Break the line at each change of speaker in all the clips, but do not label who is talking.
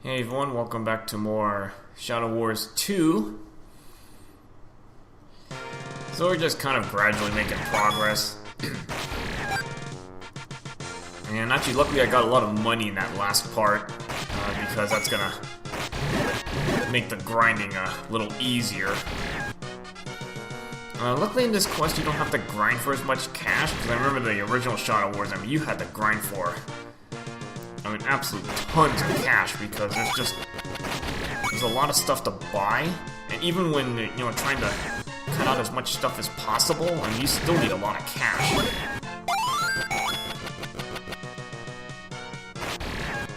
Hey everyone, welcome back to more Shadow Wars 2. So we're just kind of gradually making progress. And actually, luckily I got a lot of money in that last part, because that's gonna make the grinding a little easier. Luckily in this quest you don't have to grind for as much cash, because I remember the original Shadow Wars, you had to grind for absolute tons of cash, because there's a lot of stuff to buy, and even when trying to cut out as much stuff as possible, you still need a lot of cash.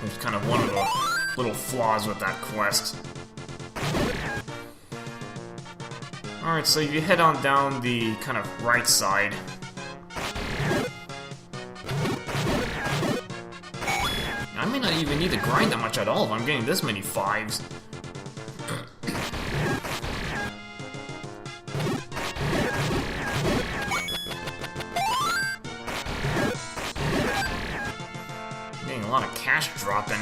It's kind of one of the little flaws with that quest. Alright, so you head on down the kind of right side. I may not even need to grind that much at all if I'm getting this many 5s. Getting a lot of cash dropping.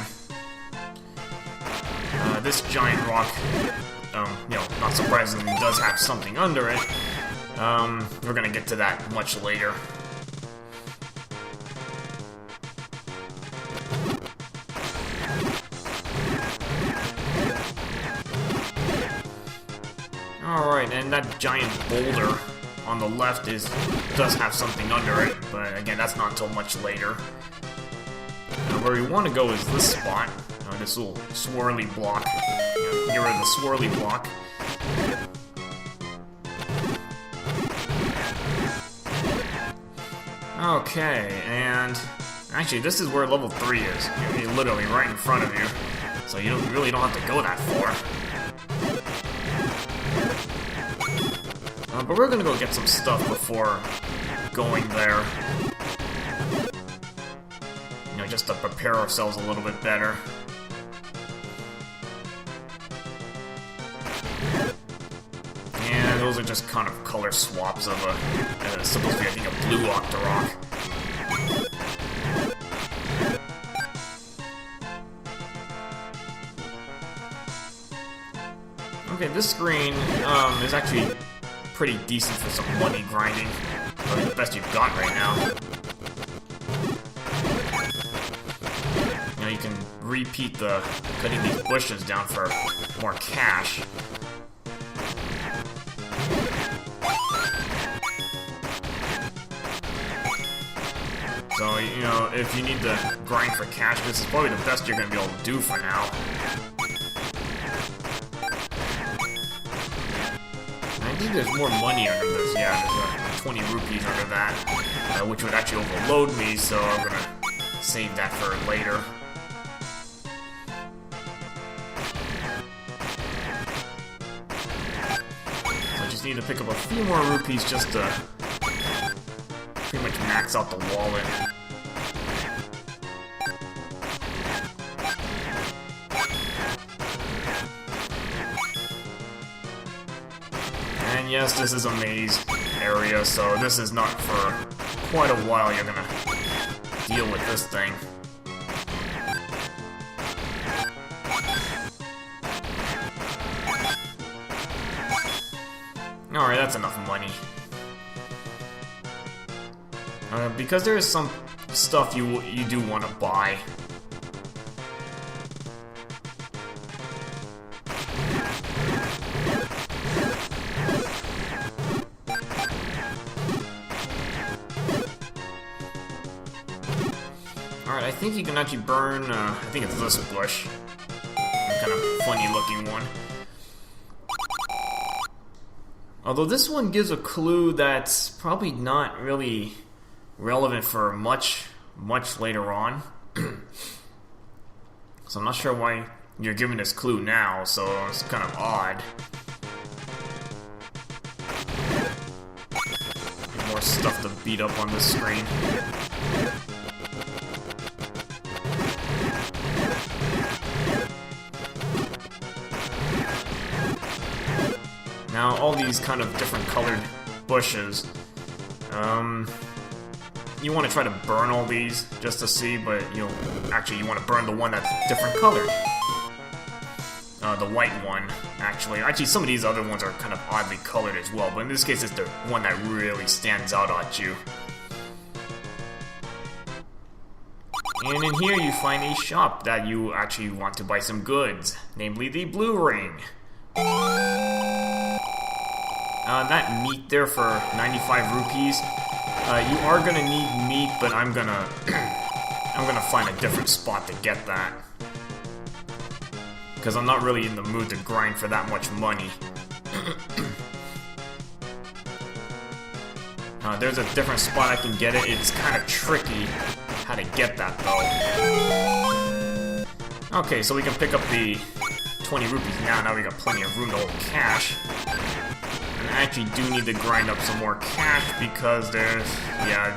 This giant rock, not surprisingly, does have something under it. We're gonna get to that much later. Alright, and that giant boulder on the left does have something under it, but again, that's not until much later. Where we want to go is this spot, this little swirly block. Get rid of the swirly block. Okay, and actually this is where level 3 is. Literally right in front of you, so you really don't have to go that far. But we're gonna go get some stuff before going there. Just to prepare ourselves a little bit better. And those are just kind of color swaps of it's supposed to be, I think, a blue Octorok. Okay, this screen is actually pretty decent for some money grinding. Probably the best you've got right now. You can repeat cutting these bushes down for more cash. So, if you need to grind for cash, this is probably the best you're going to be able to do for now. I think there's more money under this. Yeah, there's 20 rupees under that, which would actually overload me, so I'm going to save that for later. So I just need to pick up a few more rupees just to pretty much max out the wallet. And yes, this is a maze area, so this is not for quite a while you're gonna deal with this thing. Alright, that's enough money. Because there is some stuff you do want to buy. Alright, I think you can actually burn, I think it's this bush. Kind of funny looking one. Although this one gives a clue that's probably not really relevant for much later on. So I'm not sure why you're giving this clue now, so it's kind of odd. More stuff to beat up on this screen. Now, all these kind of different colored bushes, you want to try to burn all these just to see, but you want to burn the one that's different colored. The white one, actually. Actually, some of these other ones are kind of oddly colored as well, but in this case, it's the one that really stands out at you. And in here, you find a shop that you actually want to buy some goods, namely the blue ring. That meat there for 95 rupees. You are gonna need meat, but I'm gonna find a different spot to get that. Because I'm not really in the mood to grind for that much money. There's a different spot I can get it. It's kind of tricky how to get that, though. Okay, so we can pick up the 20 rupees now. Now we got plenty of room to hold cash. And I actually do need to grind up some more cash because there's... yeah...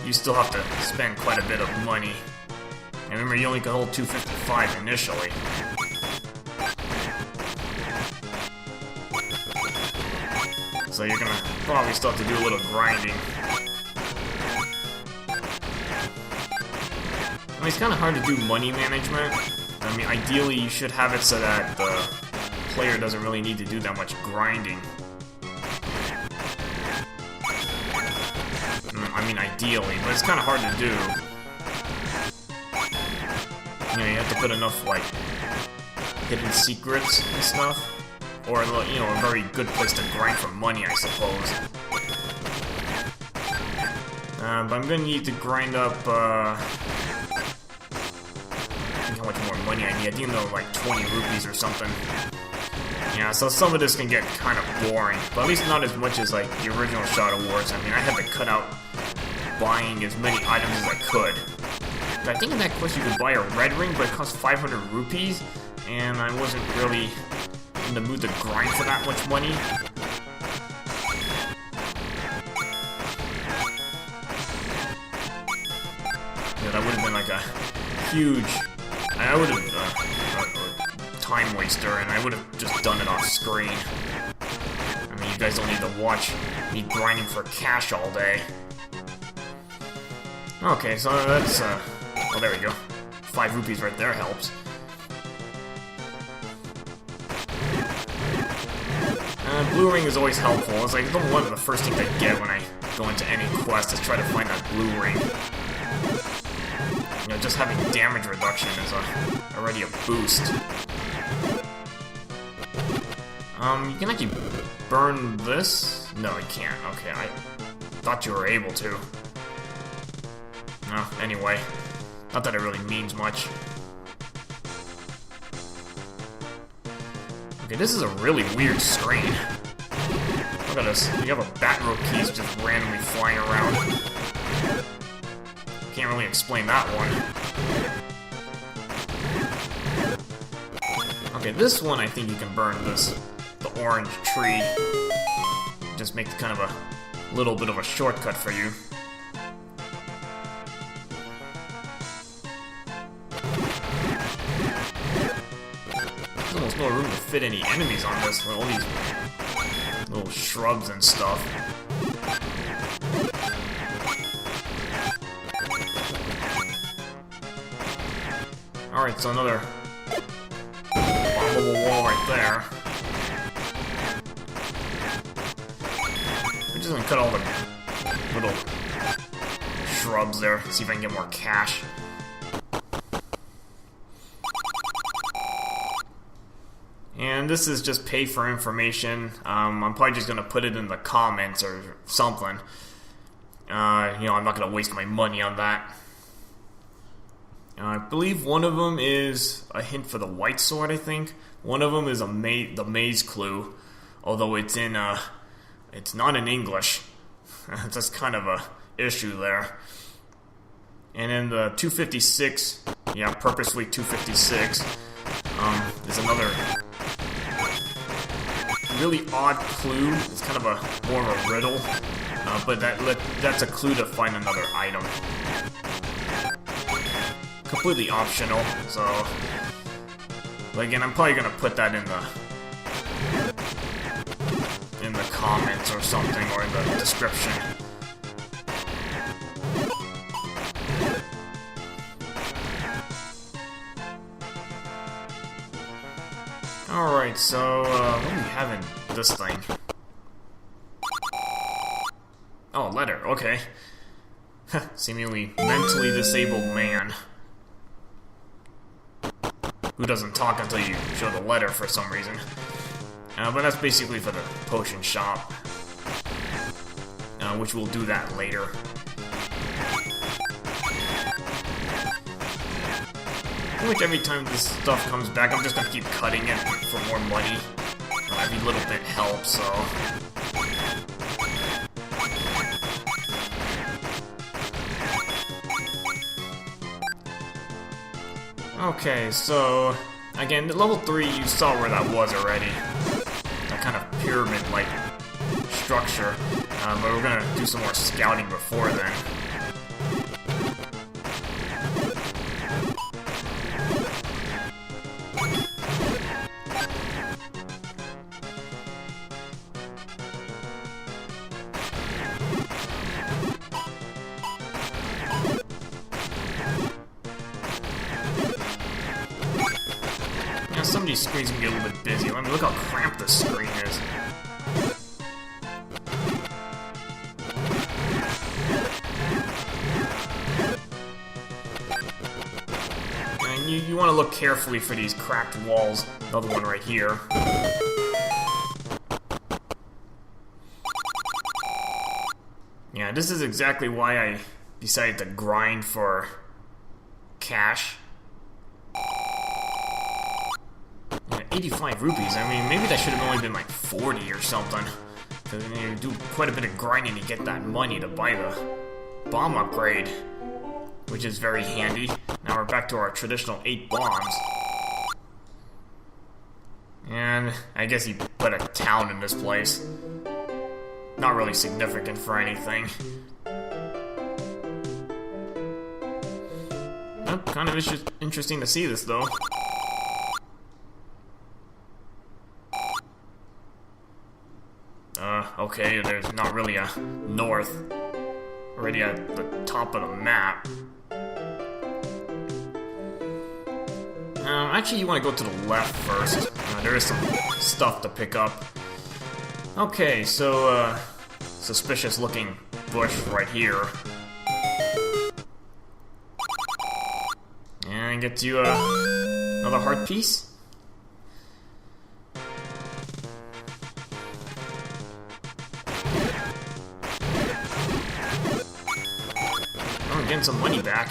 you still have to spend quite a bit of money. And remember, you only can hold 255 initially. So you're gonna probably still have to do a little grinding. I mean, it's kind of hard to do money management. I mean, ideally you should have it so that the player doesn't really need to do that much grinding. I mean, ideally, but it's kind of hard to do. You know, you have to put enough, like, hidden secrets and stuff. Or, you know, a very good place to grind for money, I suppose. But I'm gonna need to grind up, I think how much more money I need. I think though, like 20 rupees or something. Yeah, so some of this can get kind of boring. But at least not as much as, like, the original Shadow Wars. I mean, I had to cut out buying as many items as I could. I think in that quest you could buy a red ring, but it cost 500 rupees, and I wasn't really in the mood to grind for that much money. Yeah, that would have been like a huge... I would have... time waster, and I would have just done it off screen. I mean, you guys don't need to watch me grinding for cash all day. Okay, so that's, oh, there we go. 5 rupees right there helps. Blue ring is always helpful. It's like one of the first things I get when I go into any quest is try to find that blue ring. You know, just having damage reduction is already a boost. You can actually burn this? No, you can't. Okay, I thought you were able to. No, anyway. Not that it really means much. Okay, this is a really weird screen. Look at this. You have a Batmobile keys just randomly flying around. Can't really explain that one. Okay, this one I think you can burn this. The orange tree. Just make kind of a little bit of a shortcut for you. There's almost no room to fit any enemies on this with all these little shrubs and stuff. Alright, so another bombable wall right there. We're just gonna cut all the little shrubs there, see if I can get more cash. And this is just pay for information. I'm probably just gonna put it in the comments or something. You know, I'm not gonna waste my money on that. I believe one of them is a hint for the white sword, I think. One of them is the maze clue, although it's in, it's not in English. That's just kind of a issue there. And then the 256, yeah, purposely 256, is another really odd clue. It's kind of a more of a riddle, but that's a clue to find another item. Completely optional, so... But again, I'm probably gonna put that in the comments or something, or in the description. Alright, so, what do we have in this thing? Oh, letter, okay. Seemingly mentally disabled man. Who doesn't talk until you show the letter for some reason. But that's basically for the potion shop. Which we'll do that later. Which every time this stuff comes back, I'm just gonna keep cutting it for more money. Every little bit helps, so... Okay, so... Again, level 3, you saw where that was already. That kind of pyramid-like structure. But we're gonna do some more scouting before then. Some of these screens can get a little bit busy. I mean, look how cramped this screen is. And you want to look carefully for these cracked walls. Another one right here. Yeah, this is exactly why I decided to grind for cash. 85 rupees, I mean, maybe that should have only been like 40 or something. Because you do quite a bit of grinding to get that money to buy the bomb upgrade. Which is very handy. Now we're back to our traditional 8 bombs. And I guess he put a town in this place. Not really significant for anything. Well, kind of interesting to see this though. Okay, there's not really a north. Already at the top of the map. Actually, you want to go to the left first. There is some stuff to pick up. Okay, so, suspicious looking bush right here. And get you, another heart piece. Getting some money back.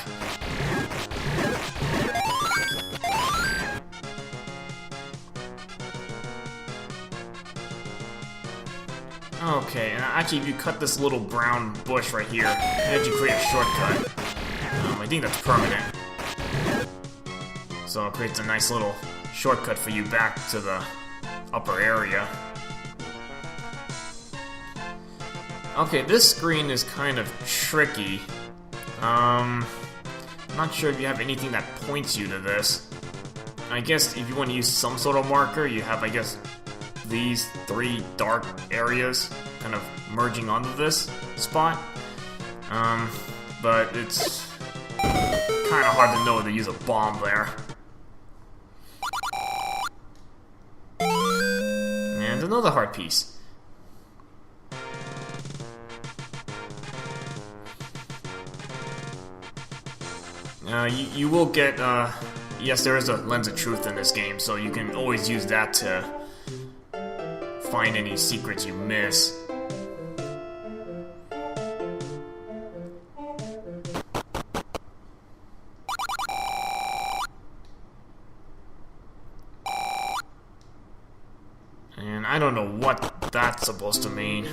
Okay, and actually if you cut this little brown bush right here, it lets you create a shortcut. I think that's permanent. So it creates a nice little shortcut for you back to the upper area. Okay, this screen is kind of tricky. I'm not sure if you have anything that points you to this. I guess if you want to use some sort of marker, you have, I guess, these 3 dark areas kind of merging onto this spot. But it's kind of hard to know to use a bomb there. And another heart piece. You will get, yes, there is a lens of truth in this game, so you can always use that to find any secrets you miss. And I don't know what that's supposed to mean.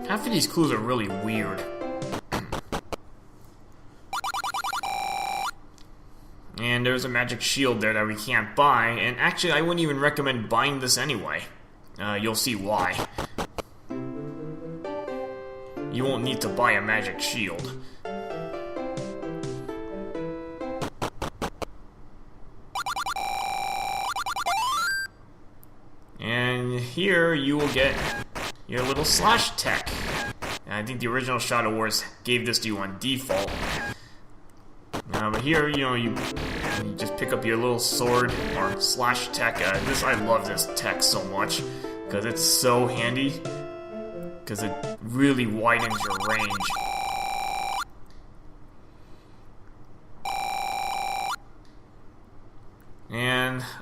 Half of these clues are really weird. And there's a magic shield there that we can't buy, and actually I wouldn't even recommend buying this anyway. You'll see why. You won't need to buy a magic shield. And here you will get your little slash tech. And I think the original Shadow Wars gave this to you on default. But here, you know, you and you just pick up your little sword or slash tech. I love this tech so much because it's so handy because it really widens your range.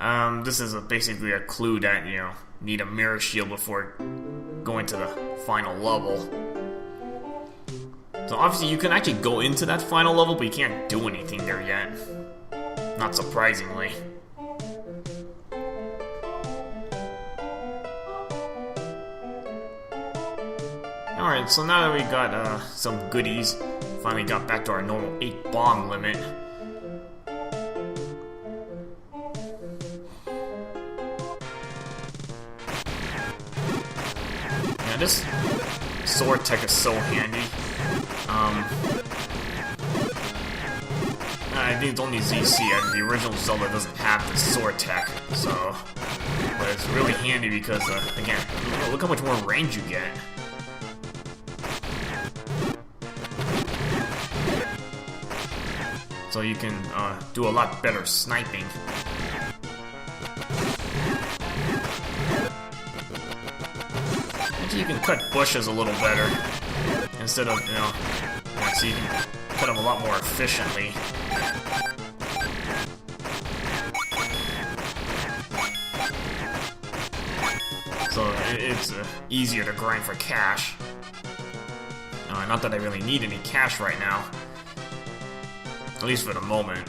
And this is basically a clue that you need a mirror shield before going to the final level. So obviously you can actually go into that final level, but you can't do anything there yet. Not surprisingly. Alright, so now that we got some goodies, finally got back to our normal 8 bomb limit. Yeah, this sword tech is so handy. I think it's only ZC, and the original Zelda doesn't have the sword tech, so... But it's really handy because, again, look how much more range you get. So you can do a lot better sniping. Actually, you can cut bushes a little better instead of, so you can cut them a lot more efficiently. So it's easier to grind for cash. Not that I really need any cash right now. At least for the moment.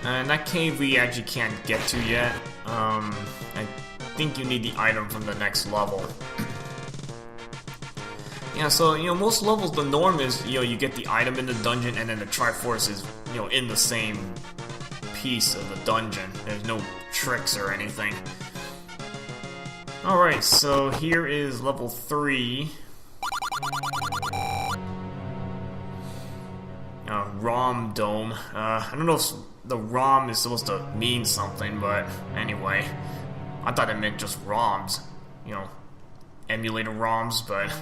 And that cave we actually can't get to yet. I think you need the item from the next level. Yeah, so, most levels, the norm is, you get the item in the dungeon and then the Triforce is, in the same piece of the dungeon. There's no tricks or anything. Alright, so here is level 3. ROM Dome. I don't know if the ROM is supposed to mean something, but anyway. I thought it meant just ROMs. Emulator ROMs, but...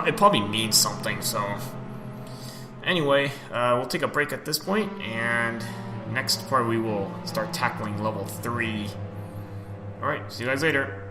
It probably means something, so... Anyway, we'll take a break at this point, and next part we will start tackling level 3. Alright, see you guys later.